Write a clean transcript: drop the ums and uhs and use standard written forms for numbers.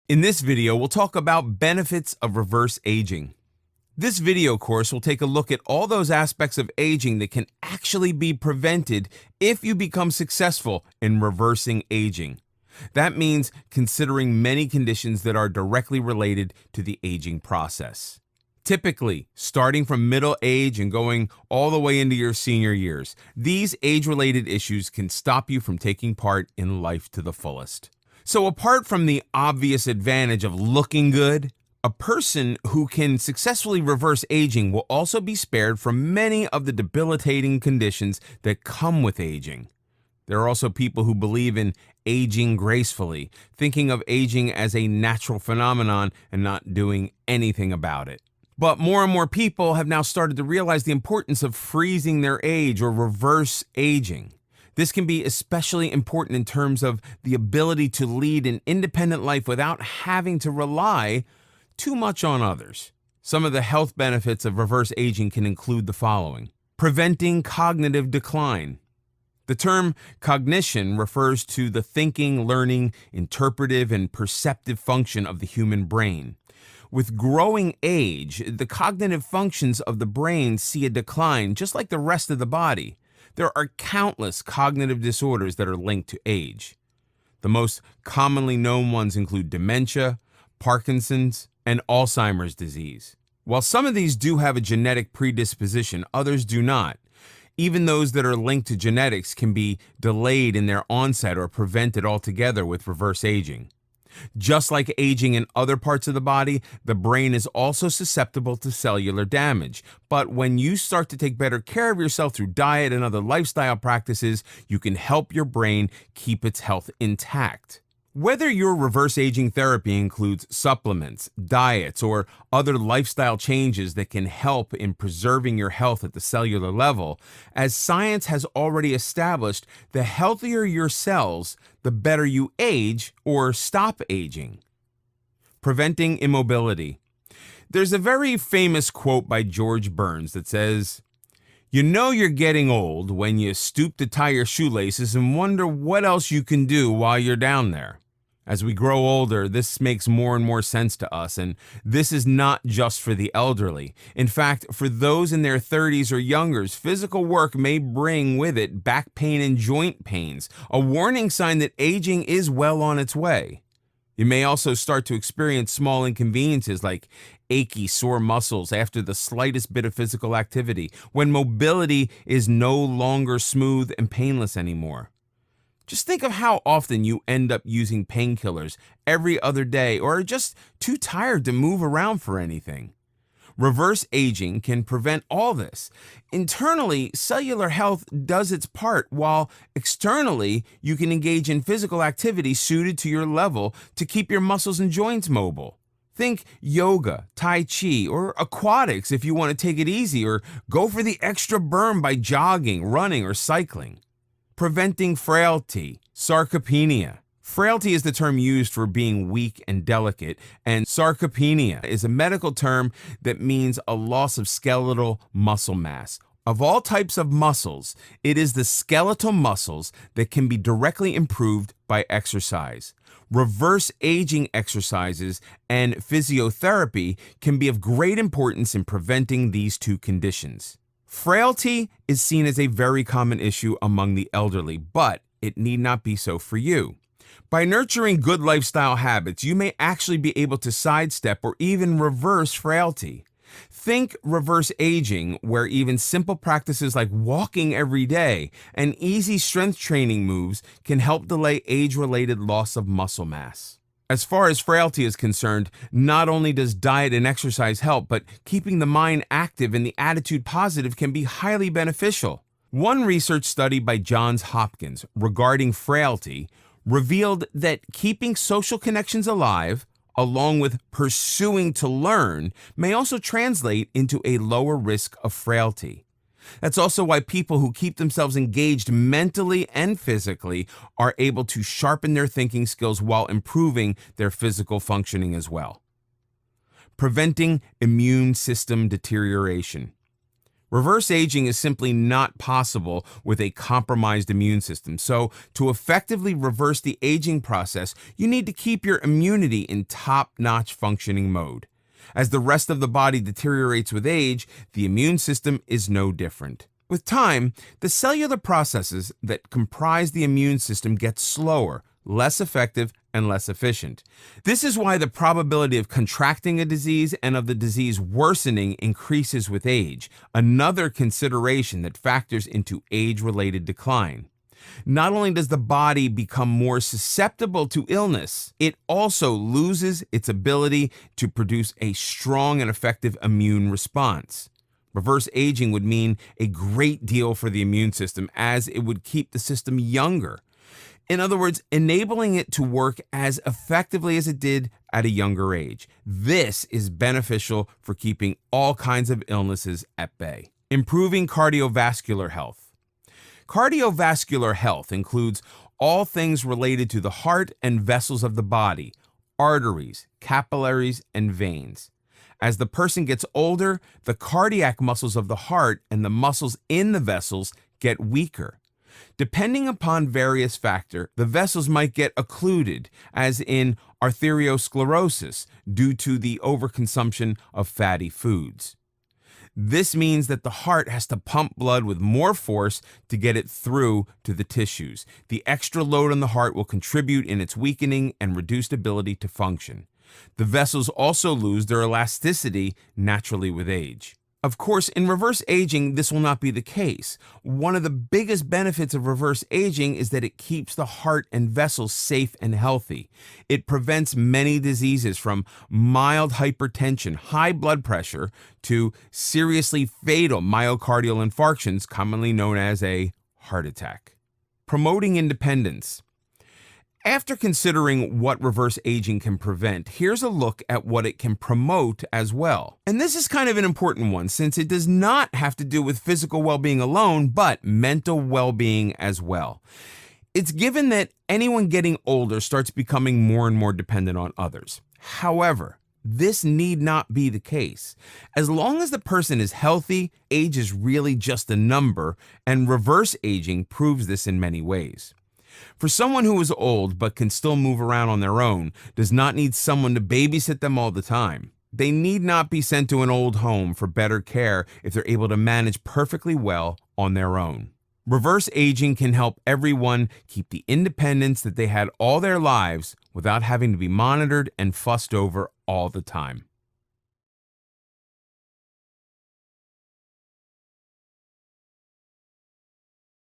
In this video, we'll talk about benefits of reverse aging. This video course will take a look at all those aspects of aging that can actually be prevented if you become successful in reversing aging. That means considering many conditions that are directly related to the aging process. Typically, starting from middle age and going all the way into your senior years, these age-related issues can stop you from taking part in life to the fullest. So apart from the obvious advantage of looking good, a person who can successfully reverse aging will also be spared from many of the debilitating conditions that come with aging. There are also people who believe in aging gracefully, thinking of aging as a natural phenomenon and not doing anything about it. But more and more people have now started to realize the importance of freezing their age or reverse aging. This can be especially important in terms of the ability to lead an independent life without having to rely too much on others. Some of the health benefits of reverse aging can include the following: preventing cognitive decline. The term cognition refers to the thinking, learning, interpretive, and perceptive function of the human brain. With growing age, the cognitive functions of the brain see a decline just like the rest of the body. There are countless cognitive disorders that are linked to age. The most commonly known ones include dementia, Parkinson's, and Alzheimer's disease. While some of these do have a genetic predisposition, others do not. Even those that are linked to genetics can be delayed in their onset or prevented altogether with reverse aging. Just like aging in other parts of the body, the brain is also susceptible to cellular damage. But when you start to take better care of yourself through diet and other lifestyle practices, you can help your brain keep its health intact. Whether your reverse aging therapy includes supplements, diets, or other lifestyle changes that can help in preserving your health at the cellular level, as science has already established, the healthier your cells, the better you age or stop aging. Preventing immobility. There's a very famous quote by George Burns that says, "You know you're getting old when you stoop to tie your shoelaces and wonder what else you can do while you're down there." As we grow older, this makes more and more sense to us, and this is not just for the elderly. In fact, for those in their 30s or younger, physical work may bring with it back pain and joint pains, a warning sign that aging is well on its way. You may also start to experience small inconveniences like achy, sore muscles after the slightest bit of physical activity, when mobility is no longer smooth and painless anymore. Just think of how often you end up using painkillers every other day or are just too tired to move around for anything. Reverse aging can prevent all this. Internally, cellular health does its part, while externally, you can engage in physical activity suited to your level to keep your muscles and joints mobile. Think yoga, tai chi, or aquatics if you want to take it easy, or go for the extra burn by jogging, running, or cycling. Preventing frailty, sarcopenia. Frailty is the term used for being weak and delicate, and sarcopenia is a medical term that means a loss of skeletal muscle mass. Of all types of muscles, it is the skeletal muscles that can be directly improved by exercise. Reverse aging exercises and physiotherapy can be of great importance in preventing these two conditions. Frailty is seen as a very common issue among the elderly, but it need not be so for you. By nurturing good lifestyle habits, you may actually be able to sidestep or even reverse frailty. Think reverse aging, where even simple practices like walking every day and easy strength training moves can help delay age-related loss of muscle mass. As far as frailty is concerned, not only does diet and exercise help, but keeping the mind active and the attitude positive can be highly beneficial. One research study by Johns Hopkins regarding frailty revealed that keeping social connections alive, along with pursuing to learn, may also translate into a lower risk of frailty. That's also why people who keep themselves engaged mentally and physically are able to sharpen their thinking skills while improving their physical functioning as well. Preventing immune system deterioration. Reverse aging is simply not possible with a compromised immune system. So, to effectively reverse the aging process, you need to keep your immunity in top-notch functioning mode. As the rest of the body deteriorates with age, the immune system is no different. With time, the cellular processes that comprise the immune system get slower, less effective, and less efficient. This is why the probability of contracting a disease and of the disease worsening increases with age, another consideration that factors into age-related decline. Not only does the body become more susceptible to illness, it also loses its ability to produce a strong and effective immune response. Reverse aging would mean a great deal for the immune system, as it would keep the system younger. In other words, enabling it to work as effectively as it did at a younger age. This is beneficial for keeping all kinds of illnesses at bay. Improving cardiovascular health. Cardiovascular health includes all things related to the heart and vessels of the body, arteries, capillaries, and veins. As the person gets older, the cardiac muscles of the heart and the muscles in the vessels get weaker. Depending upon various factors, the vessels might get occluded, as in arteriosclerosis, due to the overconsumption of fatty foods. This means that the heart has to pump blood with more force to get it through to the tissues. The extra load on the heart will contribute in its weakening and reduced ability to function. The vessels also lose their elasticity naturally with age. Of course, in reverse aging, this will not be the case. One of the biggest benefits of reverse aging is that it keeps the heart and vessels safe and healthy. It prevents many diseases, from mild hypertension, high blood pressure, to seriously fatal myocardial infarctions, commonly known as a heart attack. Promoting independence. After considering what reverse aging can prevent, here's a look at what it can promote as well. And this is kind of an important one, since it does not have to do with physical well-being alone, but mental well-being as well. It's given that anyone getting older starts becoming more and more dependent on others. However, this need not be the case. As long as the person is healthy, age is really just a number, and reverse aging proves this in many ways. For someone who is old but can still move around on their own, does not need someone to babysit them all the time. They need not be sent to an old home for better care if they're able to manage perfectly well on their own. Reverse aging can help everyone keep the independence that they had all their lives without having to be monitored and fussed over all the time.